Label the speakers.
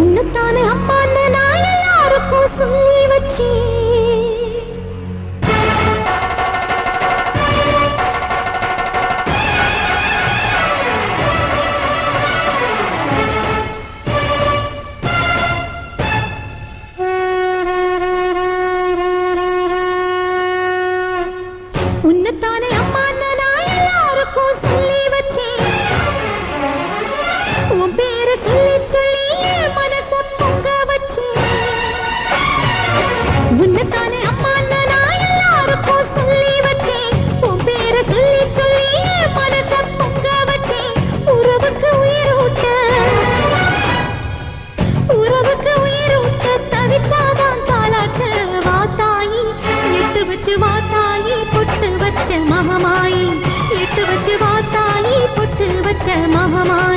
Speaker 1: உன்னத்தானே அம்மான்னு நான் எல்லாருக்கும் சொல்லி வச்சேன். உன்னத்தானே அம்மான்னு நான் எல்லாருக்கும் சொல்லி வச்சேன். உன் பேரை சொல்லி சொல்லி என் மனச பொங்க வச்சேன். உன்னத்தானே அம்மான்னு நான் எல்லாருக்கும் சொல்லி வச்சேன். உன் பேரை சொல்லி சொல்லி என் மனச பொங்க வச்சேன். உறவுக்கு உயிரூட்ட தவிச்சாதான் தாலாட்டு வாத்தாயி எட்டு வச்சு வாத்தாயி பொட்டு வச்ச மகமாயி எட்டு வச்சு வாத்தாயி பொட்டு வச்ச மகமாயி.